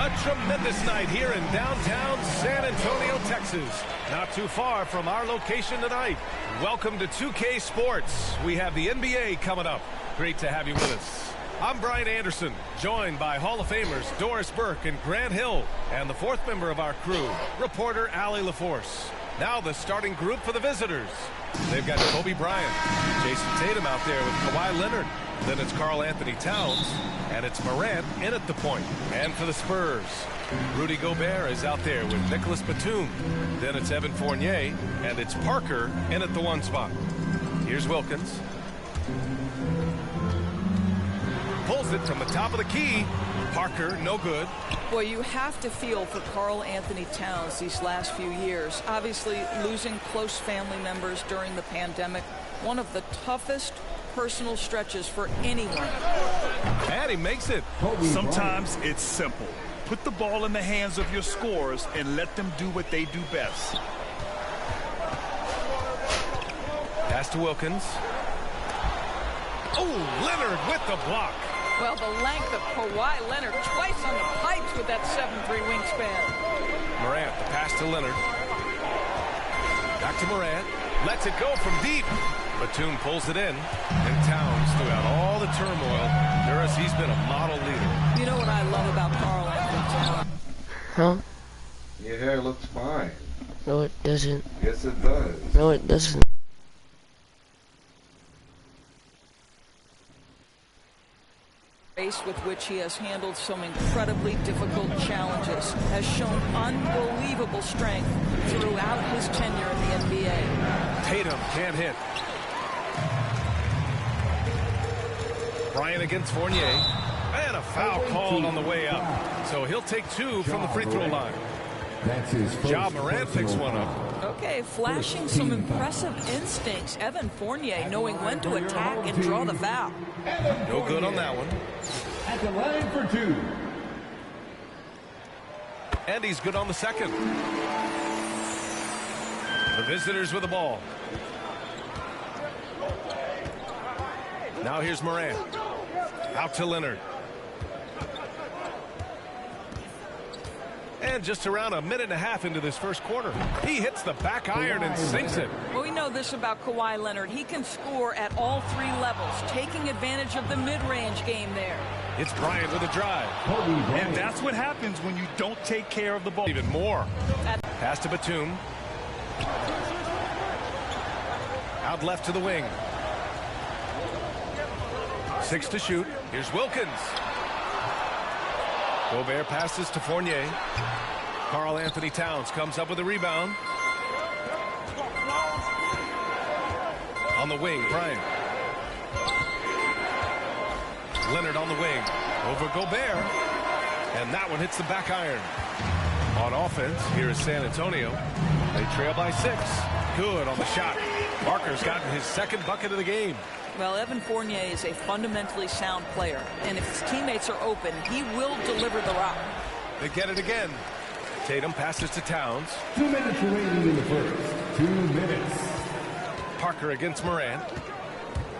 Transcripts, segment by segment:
A tremendous night here in downtown San Antonio, Texas. Not too far from our location tonight. Welcome to 2K Sports. We have the NBA coming up. Great to have you with us. I'm Brian Anderson, joined by Hall of Famers Doris Burke and Grant Hill, and the fourth member of our crew, reporter Allie LaForce. Now the starting group for the visitors. They've got Kobe Bryant, Jason Tatum out there with Kawhi Leonard. Then it's Karl Anthony Towns, and it's Morant in at the point. And for the Spurs, Rudy Gobert is out there with Nicholas Batum. Then it's Evan Fournier, and it's Parker in at the one spot. Here's Wilkins. Pulls it from the top of the key. Parker, no good. Boy, you have to feel for Karl Anthony Towns these last few years. Obviously, losing close family members during the pandemic, one of the toughest personal stretches for anyone. And he makes it. Sometimes it's simple. Put the ball in the hands of your scorers and let them do what they do best. Pass to Wilkins. Oh, Leonard with the block. Well, the length of Kawhi Leonard twice on the pipes with that 7'3" wingspan. Morant, the pass to Leonard. Back to Morant. Lets it go from deep. Batum pulls it in. And Towns, throughout all the turmoil, Doris, he's been a model leader. You know what I love about Karl Anthony Towns? Huh? Your hair looks fine. No, it doesn't. Yes, it does. No, it doesn't. Race with which he has handled some incredibly difficult challenges, has shown unbelievable strength throughout his tenure in the NBA. Tatum can't hit. Bryant against Fournier. And a foul called on the way up. So he'll take two from the free throw line. That's his first. Ja Morant picks one up. Okay, flashing some impressive instincts. Evan Fournier knowing when to attack and draw the foul. No good on that one. At the line for two. And he's good on the second. The visitors with the ball. Now here's Morant. Out to Leonard. And just around a minute and a half into this first quarter, he hits the back iron and sinks it. Well, we know this about Kawhi Leonard. He can score at all three levels, taking advantage of the mid-range game there. It's Bryant with a drive. And that's what happens when you don't take care of the ball. Even more. Pass to Batum. Out left to the wing. 6 to shoot. Here's Wilkins. Gobert passes to Fournier. Karl Anthony Towns comes up with a rebound. On the wing, Bryant. Leonard on the wing. Over Gobert. And that one hits the back iron. On offense, here is San Antonio. They trail by 6. Good on the shot. Parker's gotten his second bucket of the game. Well, Evan Fournier is a fundamentally sound player, and if his teammates are open, he will deliver the rock. They get it again. Tatum passes to Towns. 2 minutes remaining in the first. 2 minutes. Parker against Morant.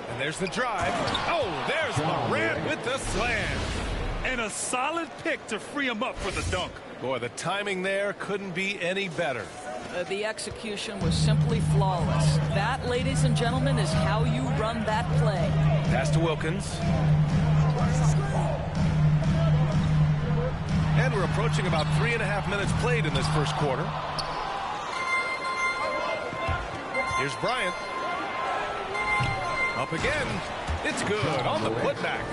And there's the drive. Oh, there's Morant with the slam. And a solid pick to free him up for the dunk. Boy, the timing there couldn't be any better. The execution was simply flawless. That, ladies and gentlemen, is how you run that play. Pass to Wilkins. And we're approaching about 3.5 minutes played in this first quarter. Here's Bryant. Up again. It's good on the putback.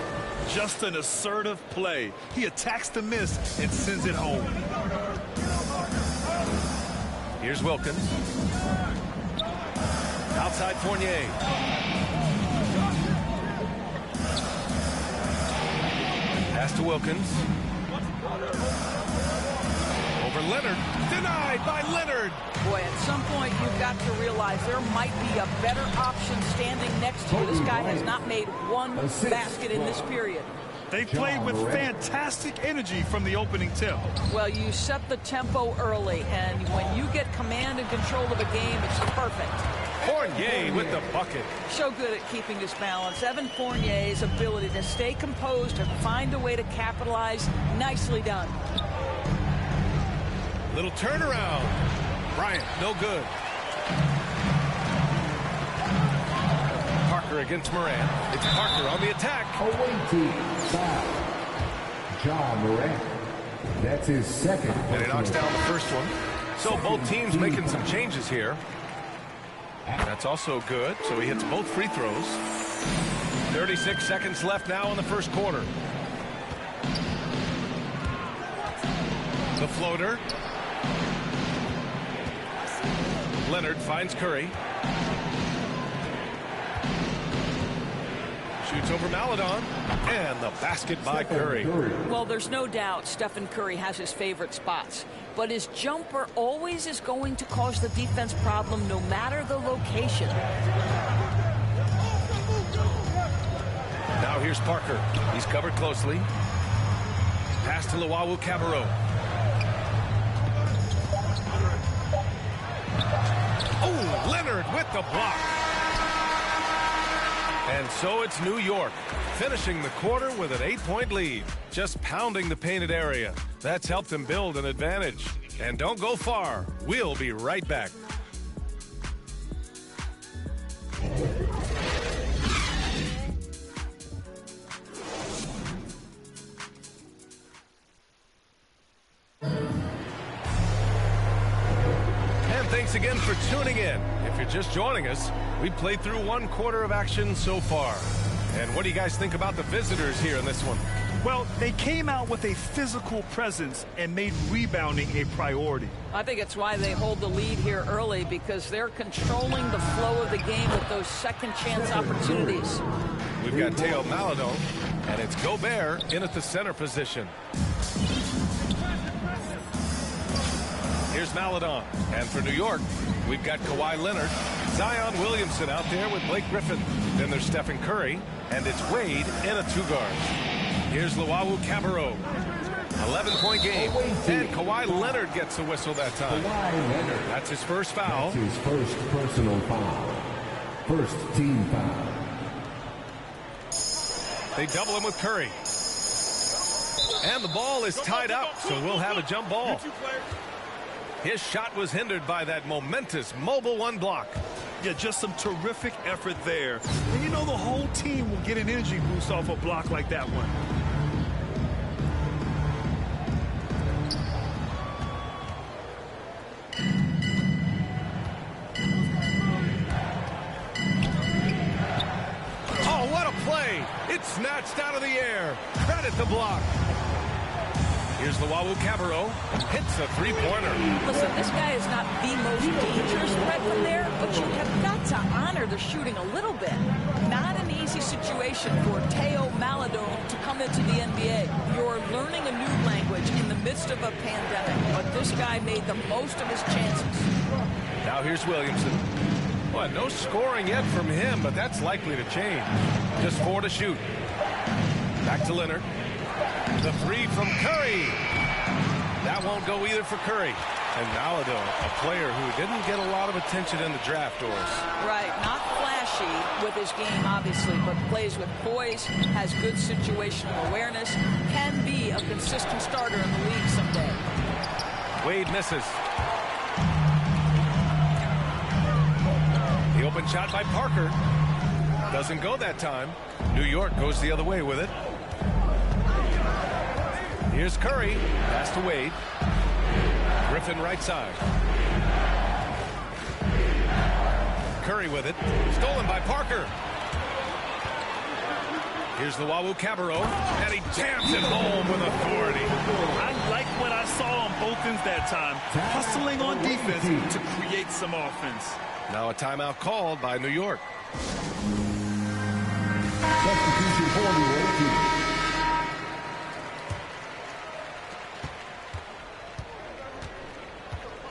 Just an assertive play. He attacks the miss and sends it home. Here's Wilkins. Outside Fournier. Pass to Wilkins. Over Leonard. Denied by Leonard. Boy, at some point you've got to realize there might be a better option standing next to you. This guy has not made one basket in this period. They played with fantastic energy from the opening tip. Well, you set the tempo early, and when you get command and control of a game, it's perfect. Fournier with the bucket. So good at keeping his balance. Evan Fournier's ability to stay composed and find a way to capitalize, nicely done. Little turnaround. Bryant, no good. Parker against Morant. It's Parker on the attack. Away team foul. John Morant. That's his second. And he knocks down the first one. So both teams making some changes here. That's also good. So he hits both free throws. 36 seconds left now in the first quarter. The floater. Leonard finds Curry. Shoots over Maledon. And the basket by Curry. Well, there's no doubt Stephen Curry has his favorite spots. But his jumper always is going to cause the defense problem no matter the location. Now here's Parker. He's covered closely. Pass to Trellwasthuggin. Oh, Leonard with the block. And so it's New York, finishing the quarter with an 8-point lead, just pounding the painted area. That's helped them build an advantage. And don't go far. We'll be right back. Thanks again for tuning in. If you're just joining us, we played through one quarter of action so far. And what do you guys think about the visitors here in this one? Well, they came out with a physical presence and made rebounding a priority. I think it's why they hold the lead here early, because they're controlling the flow of the game with those second chance opportunities. We've got Theo Maledon, and it's Gobert in at the center position. Here's Maledon. And for New York, we've got Kawhi Leonard, Zion Williamson out there with Blake Griffin. Then there's Stephen Curry, and it's Wade in a two guard. Here's Trellwasthuggin. 11-point game. And Kawhi Leonard gets a whistle that time. That's his first foul. That's his first personal foul. First team foul. They double him with Curry. And the ball is tied up, so we'll have a jump ball. His shot was hindered by that momentous mobile one block. Yeah, just some terrific effort there. And you know the whole team will get an energy boost off a block like that one. Oh, what a play! It's snatched out of the air. Credit the block. Here's Trellwasthuggin. Hits a three-pointer. Listen, this guy is not the most dangerous threat from there, but you have got to honor the shooting a little bit. Not an easy situation for Theo Maledon to come into the NBA. You're learning a new language in the midst of a pandemic, but this guy made the most of his chances. Now here's Williamson. Well, no scoring yet from him, but that's likely to change. Just 4 to shoot. Back to Leonard. The three from Curry. That won't go either for Curry. And Maledon, a player who didn't get a lot of attention in the draft, Doris. Right, not flashy with his game, obviously, but plays with poise, has good situational awareness, can be a consistent starter in the league someday. Wade misses. The open shot by Parker. Doesn't go that time. New York goes the other way with it. Here's Curry. Pass to Wade. Griffin right side. Curry with it. Stolen by Parker. Here's Trellwasthuggin. And he jams it home with authority. I like what I saw on both ends that time. Hustling on defense to create some offense. Now a timeout called by New York. Substitution for New York.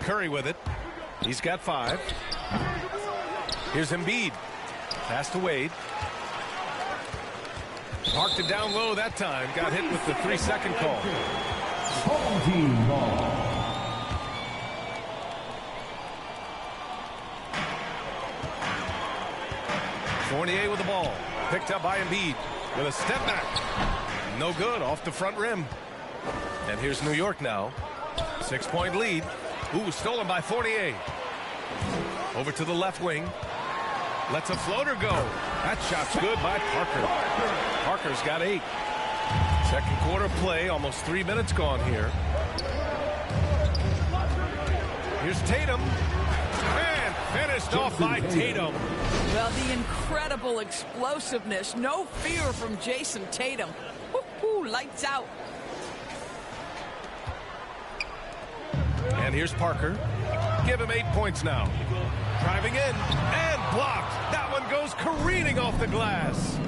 Curry with it. He's got 5. Here's Embiid. Pass to Wade. Parked it down low that time. Got hit with the 3-second call. Home team ball. Fournier with the ball. Picked up by Embiid with a step back. No good, off the front rim. And here's New York now. 6-point lead. Ooh, stolen by Fournier. Over to the left wing. Lets a floater go. That shot's good by Parker. Parker's got 8. Second quarter play, almost 3 minutes gone here. Here's Tatum. And finished off by Tatum. Well, the incredible explosiveness. No fear from Jason Tatum. Woo-hoo, lights out. And here's Parker. Give him 8 points now. Driving in and blocked. That one goes careening off the glass.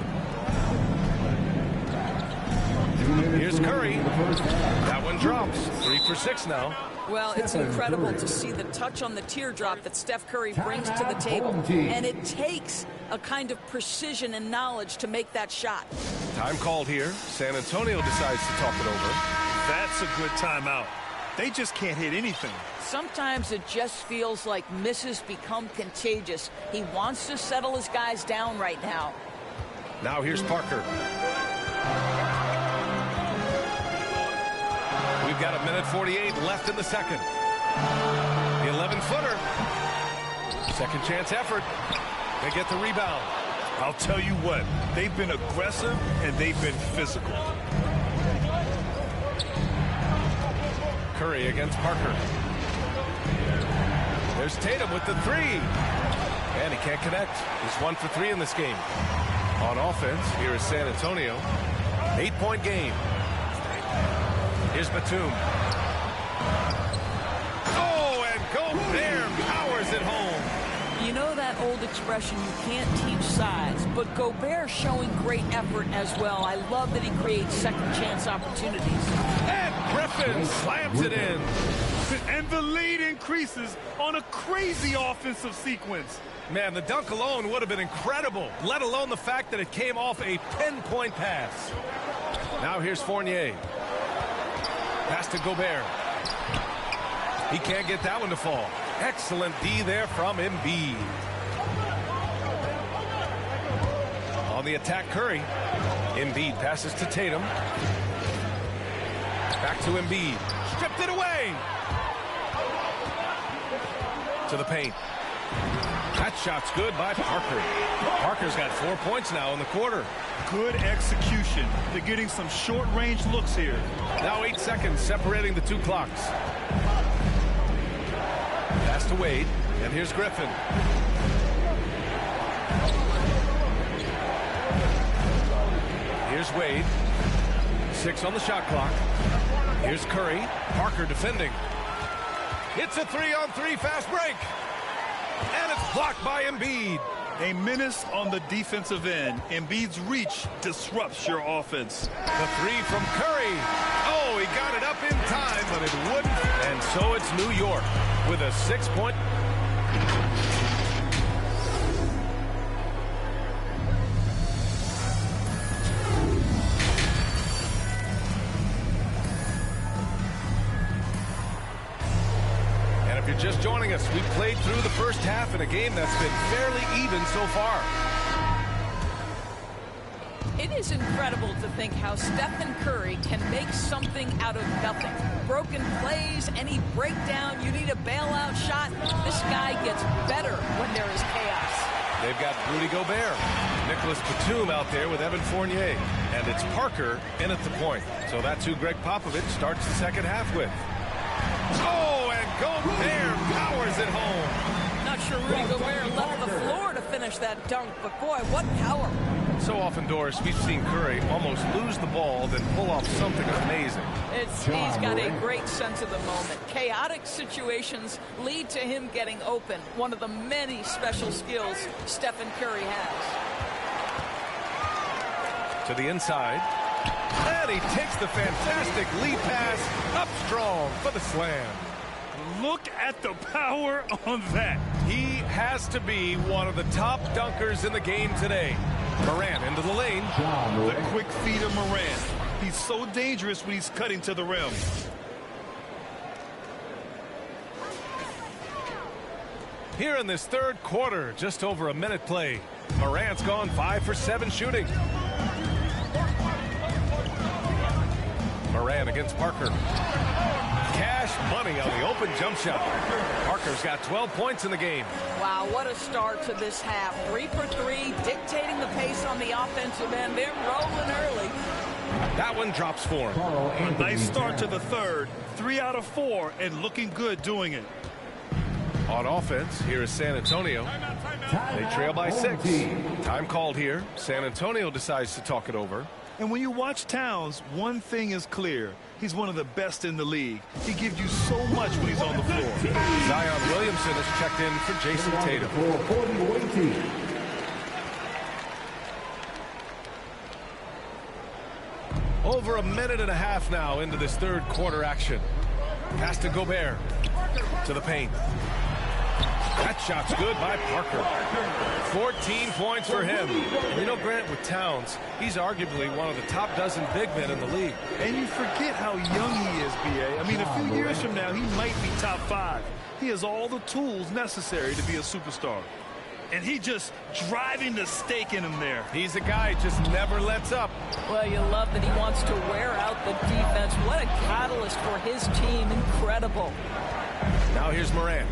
Here's Curry. That one drops. 3 for 6 now. Well, it's incredible to see the touch on the teardrop that Steph Curry brings to the table. And it takes a kind of precision and knowledge to make that shot. Time called here. San Antonio decides to talk it over. That's a good timeout. They just can't hit anything. Sometimes it just feels like misses become contagious. He wants to settle his guys down right now. Now here's Parker. We've got 1:48 left in the second. The 11-footer. Second chance effort. They get the rebound. I'll tell you what, they've been aggressive and they've been physical. Curry against Parker. There's Tatum with the 3. And he can't connect. He's 1 for 3 in this game. On offense, here is San Antonio. 8-point game. Here's Batum. Oh, and Gobert powers it home. You know that old expression, you can't teach size, but Gobert showing great effort as well. I love that he creates second chance opportunities. And Griffin slams it in. And the lead increases on a crazy offensive sequence. Man, the dunk alone would have been incredible, let alone the fact that it came off a pinpoint pass. Now here's Fournier. Pass to Gobert. He can't get that one to fall. Excellent D there from Embiid. On the attack, Curry. Embiid passes to Tatum. Back to Embiid. Stripped it away. To the paint. That shot's good by Parker. Parker's got 4 points now in the quarter. Good execution. They're getting some short-range looks here. Now 8 seconds separating the 2 clocks. Pass to Wade, and here's Griffin. Here's Wade. 6 on the shot clock. Here's Curry. Parker defending. It's a 3-on-3 fast break. And it's blocked by Embiid. A menace on the defensive end. Embiid's reach disrupts your offense. The 3 from Curry. Oh, he got it up in time, but it wouldn't. And so it's New York with a 6-point. If you're just joining us, we've played through the first half in a game that's been fairly even so far. It is incredible to think how Stephen Curry can make something out of nothing. Broken plays, any breakdown, you need a bailout shot. This guy gets better when there is chaos. They've got Rudy Gobert, Nicholas Batum out there with Evan Fournier, and it's Parker in at the point. So that's who Greg Popovich starts the second half with. Oh, and Gobert powers it home. Not sure Rudy Gobert left the floor to finish that dunk, but boy, what power. So often, Doris, we've seen Curry almost lose the ball, then pull off something amazing. He's got a great sense of the moment. Chaotic situations lead to him getting open. One of the many special skills Stephen Curry has. To the inside. And he takes the fantastic lead pass up strong for the slam. Look at the power on that. He has to be one of the top dunkers in the game today. Morant into the lane. The quick feed of Morant. He's so dangerous when he's cutting to the rim. Here in this third quarter, just over a minute play. Morant's gone 5 for 7 shooting. Morant against Parker. Cash money on the open jump shot. Parker's got 12 points in the game. Wow, what a start to this half. 3 for 3, dictating the pace on the offensive end. They're rolling early. That one drops for him. A nice start to the third. 3 out of 4 and looking good doing it. On offense, here is San Antonio. They trail by 6. Time called here. San Antonio decides to talk it over. And when you watch Towns, one thing is clear. He's one of the best in the league. He gives you so much when he's on the floor. Zion Williamson is checked in for Jason Tatum. Over a minute and a half now into this third quarter action. Pass to Gobert. To the paint. That shot's good by Parker. 14 points for him. You know, Grant, with Towns, he's arguably one of the top dozen big men in the league. And you forget how young he is, B.A. I mean, a few years from now, he might be top 5. He has all the tools necessary to be a superstar. And he just driving the stake in him there. He's a guy who just never lets up. Well, you love that he wants to wear out the defense. What a catalyst for his team. Incredible. Now here's Morant.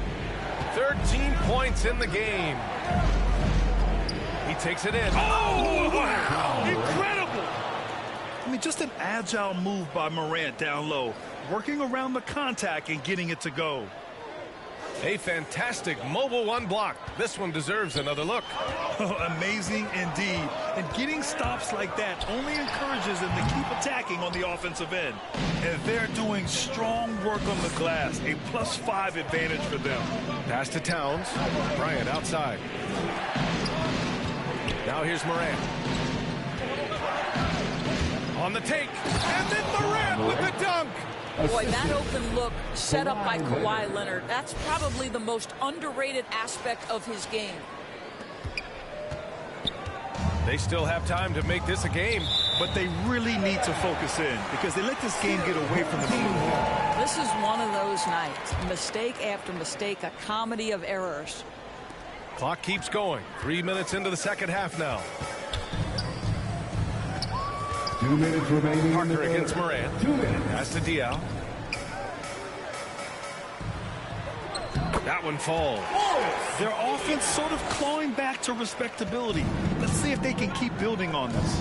13 points in the game. He takes it in. Oh, wow. Incredible. I mean, just an agile move by Morant down low, working around the contact and getting it to go. A fantastic mobile one block. This one deserves another look. Oh, amazing indeed. And getting stops like that only encourages them to keep attacking on the offensive end. And they're doing strong work on the glass. A +5 advantage for them. Pass to Towns. Bryant outside. Now here's Morant. On the take. And then Morant with the dunk. Boy, that open look set up by Kawhi Leonard. That's probably the most underrated aspect of his game. They still have time to make this a game. But they really need to focus in because they let this game get away from them. This is one of those nights. Mistake after mistake, a comedy of errors. Clock keeps going. 3 minutes into the second half now. 2 minutes remaining. Parker against Morant. 2 minutes. Pass to Diaw. That one falls. Their offense sort of clawing back to respectability. Let's see if they can keep building on this.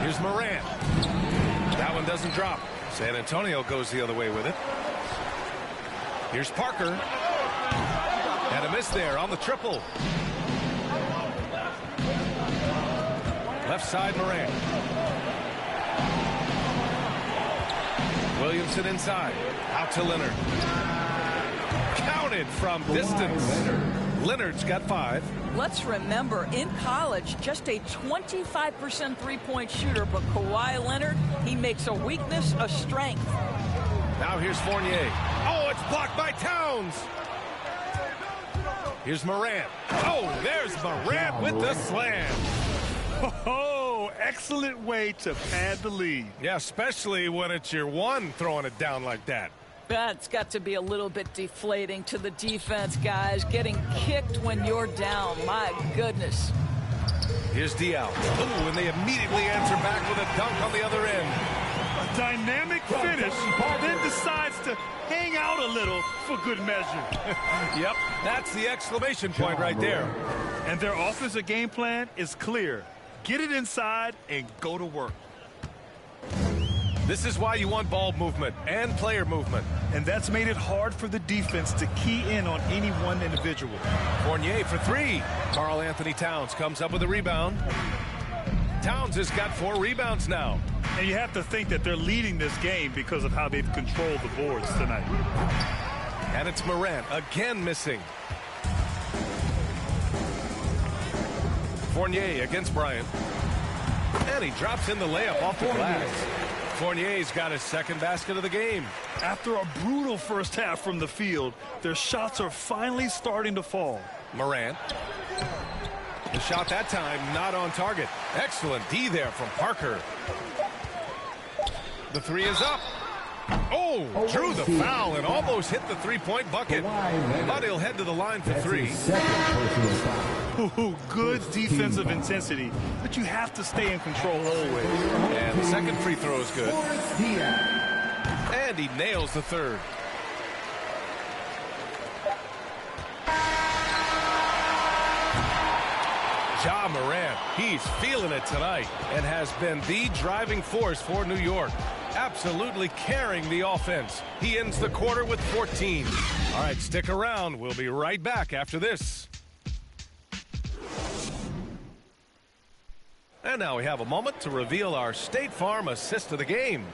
Here's Morant. That one doesn't drop. San Antonio goes the other way with it. Here's Parker. And a miss there on the triple. Left side, Morant. Williamson inside. Out to Leonard. Counted from distance. Leonard's got 5. Let's remember, in college, just a 25% three-point shooter, but Kawhi Leonard, he makes a weakness a strength. Now here's Fournier. Oh, it's blocked by Towns. Here's Morant. Oh, there's Morant with the slam. Oh, excellent way to pad the lead. Yeah, especially when it's your one throwing it down like that. That's got to be a little bit deflating to the defense, guys. Getting kicked when you're down. My goodness. Here's Diaw. Ooh, and they immediately answer back with a dunk on the other end. A dynamic finish, then decides to hang out a little for good measure. Yep, that's the exclamation point right there. And their offensive game plan is clear. Get it inside and go to work. This is why you want ball movement and player movement. And that's made it hard for the defense to key in on any one individual. Fournier for 3. Karl Anthony Towns comes up with a rebound. Towns has got 4 rebounds now. And you have to think that they're leading this game because of how they've controlled the boards tonight. And it's Morant again missing. Fournier against Bryant. And he drops in the layup off the glass. Fournier's got his second basket of the game. After a brutal first half from the field, their shots are finally starting to fall. Morant. The shot that time not on target. Excellent D there from Parker. The 3 is up. Oh, drew the foul and almost hit the three-point bucket. But he'll head to the line for 3. Ooh, good defensive intensity, but you have to stay in control always. And the second free throw is good. And he nails the third. Ja Morant, he's feeling it tonight and has been the driving force for New York. Absolutely carrying the offense. He ends the quarter with 14. All right, stick around. We'll be right back after this. And now we have a moment to reveal our State Farm assist of the game.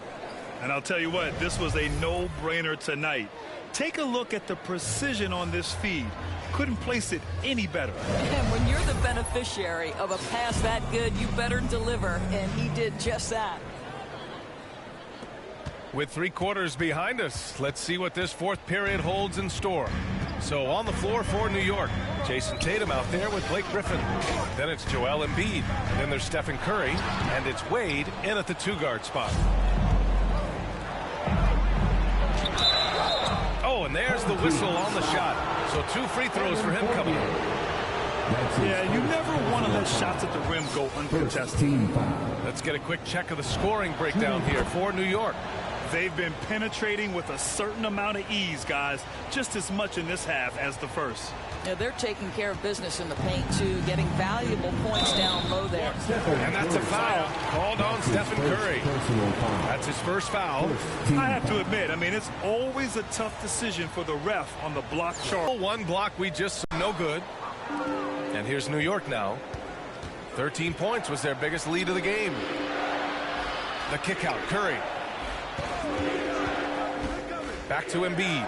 And I'll tell you what, this was a no-brainer tonight. Take a look at the precision on this feed. Couldn't place it any better. And when you're the beneficiary of a pass that good, you better deliver, and he did just that. With 3 quarters behind us, let's see what this fourth period holds in store. So on the floor for New York, Jason Tatum out there with Blake Griffin. Then it's Joel Embiid. Then there's Stephen Curry. And it's Wade in at the 2-guard spot. Oh, and there's the whistle on the shot. So 2 free throws for him coming up. Yeah, you never want to let shots at the rim go uncontested. Let's get a quick check of the scoring breakdown here for New York. They've been penetrating with a certain amount of ease, guys, just as much in this half as the first. Yeah, they're taking care of business in the paint, too, getting valuable points down low there. And that's a foul called on Stephen Curry. That's his first foul. I have to admit, I mean, it's always a tough decision for the ref on the block chart. One block we just saw, no good. And here's New York now. 13 points was their biggest lead of the game. The kick out, Curry. Back to Embiid.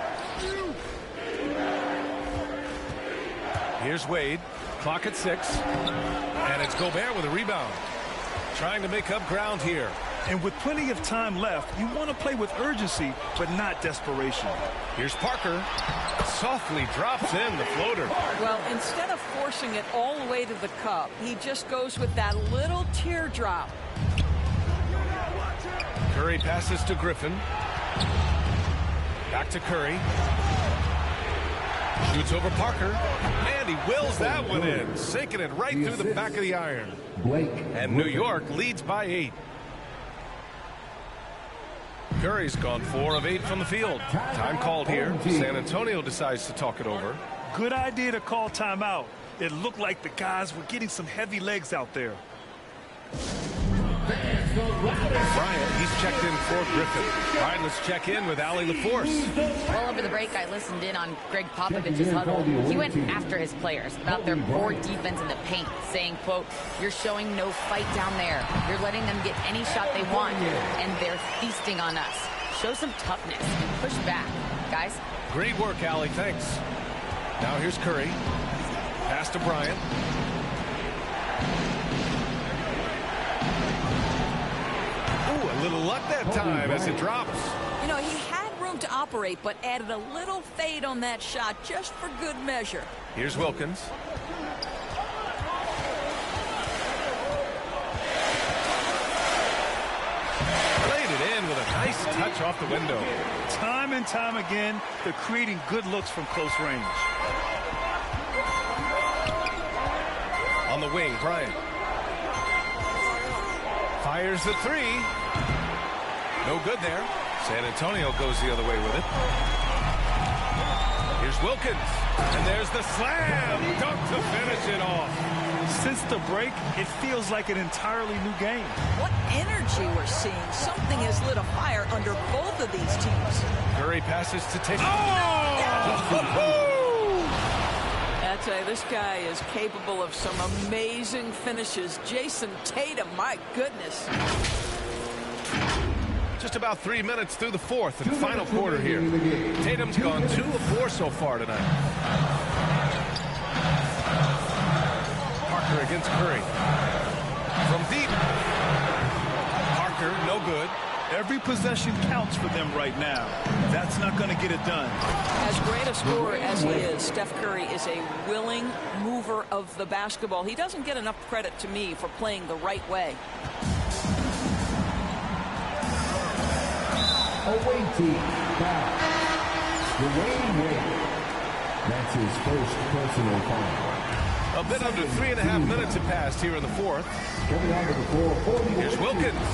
Here's Wade. Clock at 6. And it's Gobert with a rebound. Trying to make up ground here. And with plenty of time left, you want to play with urgency, but not desperation. Here's Parker. Softly drops in the floater. Well, instead of forcing it all the way to the cup, he just goes with that little teardrop. Curry passes to Griffin. Back to Curry. Shoots over Parker. And he wills that one in. Sinking it right through the back of the iron. And New York leads by 8. Curry's gone 4 of 8 from the field. Time called here. San Antonio decides to talk it over. Good idea to call timeout. It looked like the guys were getting some heavy legs out there. Bryant, he's checked in for Griffin. All right, let's check in with Allie LaForce. Well, over the break, I listened in on Greg Popovich's huddle. He went after his players about their poor defense in the paint, saying, quote, "You're showing no fight down there. You're letting them get any shot they want, and they're feasting on us. Show some toughness and push back, guys." Great work, Allie. Thanks. Now here's Curry. Pass to Bryant. A little luck that time as it drops. You know, he had room to operate, but added a little fade on that shot just for good measure. Here's Wilkins. Played it in with a nice touch off the window. Time and time again, they're creating good looks from close range. On the wing, Bryant. Fires the 3. No good there. San Antonio goes the other way with it. Here's Wilkins. And there's the slam. Dunk to finish it off. Since the break, it feels like an entirely new game. What energy we're seeing. Something has lit a fire under both of these teams. Curry passes to Tatum. Oh! I tell you, this guy is capable of some amazing finishes. Jason Tatum, my goodness. Just about 3 minutes through the fourth and final quarter here. Tatum's gone 2 of 4 so far tonight. Parker against Curry. From deep. Parker, no good. Every possession counts for them right now. That's not going to get it done. As great a scorer as he is, Steph Curry is a willing mover of the basketball. He doesn't get enough credit to me for playing the right way. Away team foul. Dwayne Wade. That's his first personal foul. A bit under 3.5 minutes have passed here in the fourth. Coming onto the floor for the Here's Wilkins.